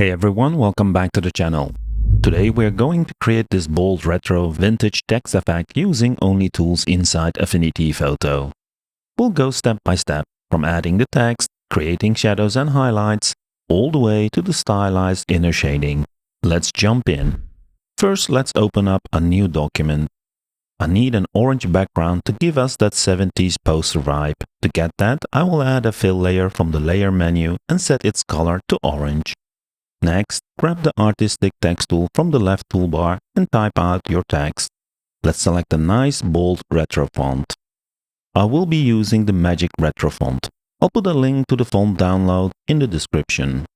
Hey everyone, welcome back to the channel. Today we're going to create this bold retro vintage text effect using only tools inside Affinity Photo. We'll go step by step, from adding the text, creating shadows and highlights, all the way to the stylized inner shading. Let's jump in. First, let's open up a new document. I need an orange background to give us that 70s poster vibe. To get that, I will add a fill layer from the layer menu and set its color to orange. Next, grab the artistic text tool from the left toolbar and type out your text. Let's select a nice bold retro font. I will be using the Magic Retro font. I'll put a link to the font download in the description.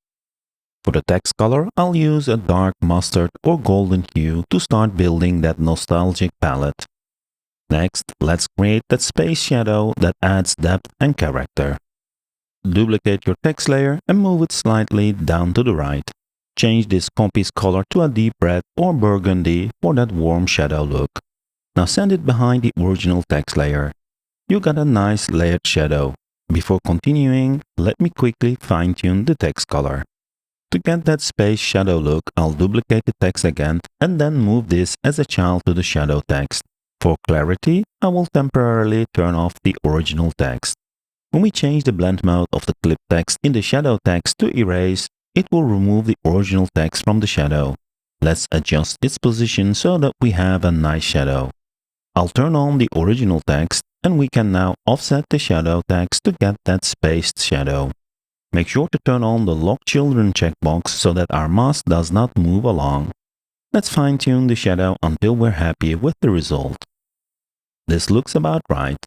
For the text color, I'll use a dark mustard or golden hue to start building that nostalgic palette. Next, let's create that space shadow that adds depth and character. Duplicate your text layer and move it slightly down to the right. Change this copy's color to a deep red or burgundy for that warm shadow look. Now send it behind the original text layer. You got a nice layered shadow. Before continuing, let me quickly fine-tune the text color. To get that space shadow look, I'll duplicate the text again and then move this as a child to the shadow text. For clarity, I will temporarily turn off the original text. When we change the blend mode of the clip text in the shadow text to erase, it will remove the original text from the shadow. Let's adjust its position so that we have a nice shadow. I'll turn on the original text and we can now offset the shadow text to get that spaced shadow. Make sure to turn on the Lock Children checkbox so that our mask does not move along. Let's fine-tune the shadow until we're happy with the result. This looks about right.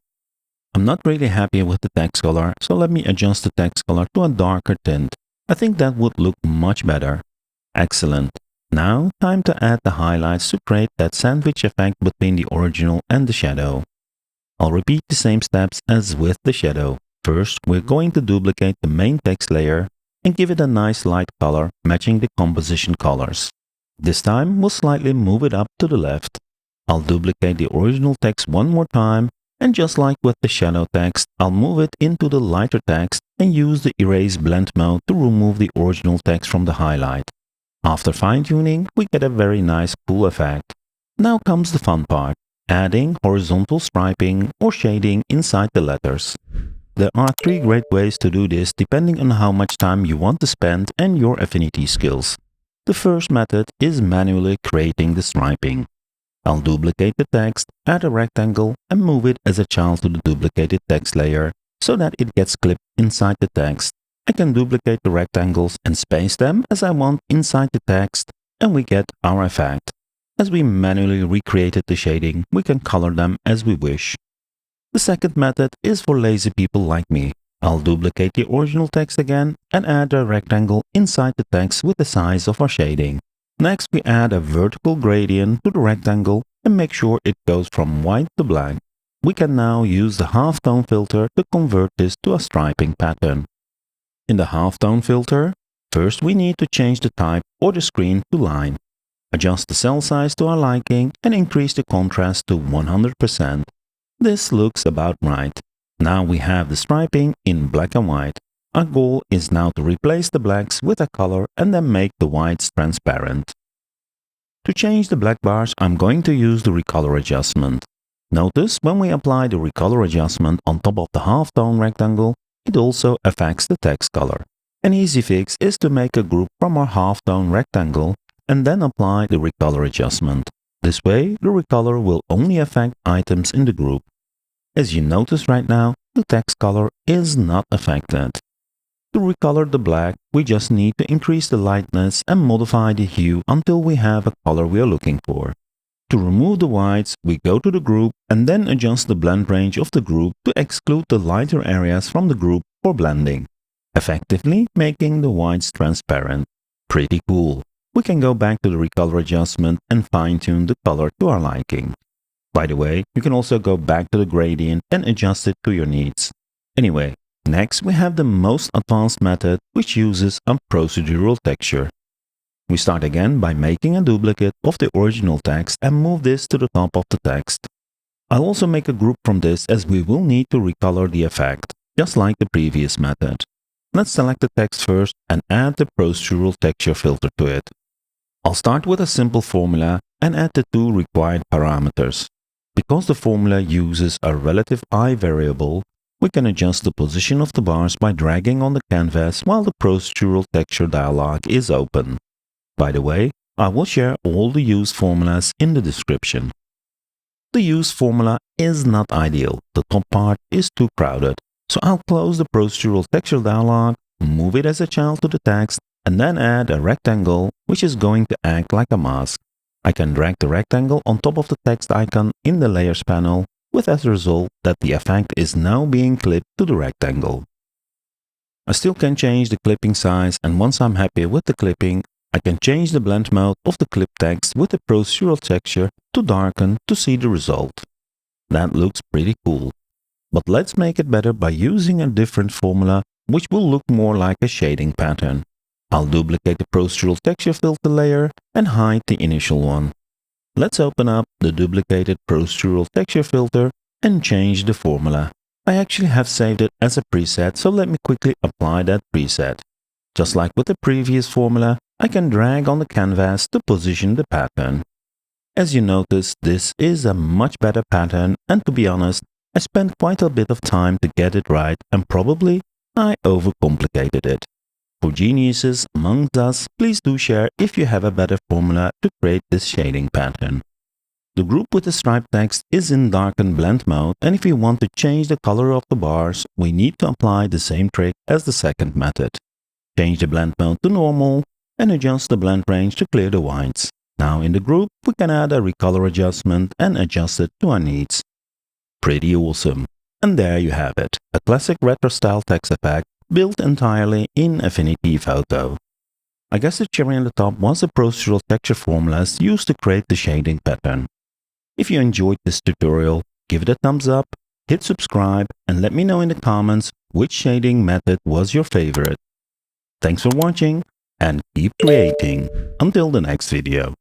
I'm not really happy with the text color, so let me adjust the text color to a darker tint. I think that would look much better. Excellent. Now, time to add the highlights to create that sandwich effect between the original and the shadow. I'll repeat the same steps as with the shadow. First, we're going to duplicate the main text layer and give it a nice light color matching the composition colors. This time, we'll slightly move it up to the left. I'll duplicate the original text one more time, and just like with the shadow text, I'll move it into the lighter text and use the Erase Blend mode to remove the original text from the highlight. After fine-tuning, we get a very nice cool effect. Now comes the fun part, adding horizontal striping or shading inside the letters. There are 3 great ways to do this depending on how much time you want to spend and your affinity skills. The first method is manually creating the striping. I'll duplicate the text, add a rectangle, and move it as a child to the duplicated text layer so that it gets clipped inside the text. I can duplicate the rectangles and space them as I want inside the text, and we get our effect. As we manually recreated the shading, we can color them as we wish. The second method is for lazy people like me. I'll duplicate the original text again and add a rectangle inside the text with the size of our shading. Next, we add a vertical gradient to the rectangle and make sure it goes from white to black. We can now use the halftone filter to convert this to a striping pattern. In the halftone filter, first we need to change the type or the screen to line. Adjust the cell size to our liking and increase the contrast to 100%. This looks about right. Now we have the striping in black and white. Our goal is now to replace the blacks with a color and then make the whites transparent. To change the black bars, I'm going to use the recolor adjustment. Notice when we apply the recolor adjustment on top of the halftone rectangle, it also affects the text color. An easy fix is to make a group from our halftone rectangle and then apply the recolor adjustment. This way, the recolor will only affect items in the group. As you notice right now, the text color is not affected. To recolor the black, we just need to increase the lightness and modify the hue until we have a color we are looking for. To remove the whites, we go to the group and then adjust the blend range of the group to exclude the lighter areas from the group for blending, effectively making the whites transparent. Pretty cool. We can go back to the recolor adjustment and fine-tune the color to our liking. By the way, you can also go back to the gradient and adjust it to your needs. Anyway, next we have the most advanced method, which uses a procedural texture. We start again by making a duplicate of the original text and move this to the top of the text. I'll also make a group from this as we will need to recolor the effect, just like the previous method. let's select the text first and add the postural texture filter to it. I'll start with a simple formula and add the two required parameters. Because the formula uses a relative I variable, we can adjust the position of the bars by dragging on the canvas while the postural texture dialog is open. By the way, I will share all the used formulas in the description. The used formula is not ideal. The top part is too crowded. So I'll close the postural texture dialog, move it as a child to the text, and then add a rectangle which is going to act like a mask. I can drag the rectangle on top of the text icon in the Layers panel, with as a result that the effect is now being clipped to the rectangle. I still can change the clipping size, and once I'm happy with the clipping, I can change the blend mode of the clip text with the postural texture to darken to see the result. That looks pretty cool. But let's make it better by using a different formula which will look more like a shading pattern. I'll duplicate the postural texture filter layer and hide the initial one. Let's open up the duplicated postural texture filter and change the formula. I actually have saved it as a preset, so let me quickly apply that preset. Just like with the previous formula, I can drag on the canvas to position the pattern. As you notice, this is a much better pattern, and to be honest, I spent quite a bit of time to get it right, and probably I overcomplicated it. For geniuses amongst us, please do share if you have a better formula to create this shading pattern. The group with the striped text is in darken blend mode, and if we want to change the color of the bars, we need to apply the same trick as the second method. Change the blend mode to normal and adjust the blend range to clear the whites. Now in the group, we can add a recolor adjustment and adjust it to our needs. Pretty awesome. And there you have it, a classic retro style text effect built entirely in Affinity Photo. I guess the cherry on the top was the postural texture formulas used to create the shading pattern. If you enjoyed this tutorial, give it a thumbs up, hit subscribe, and let me know in the comments which shading method was your favorite. Thanks for watching and keep creating. Until the next video.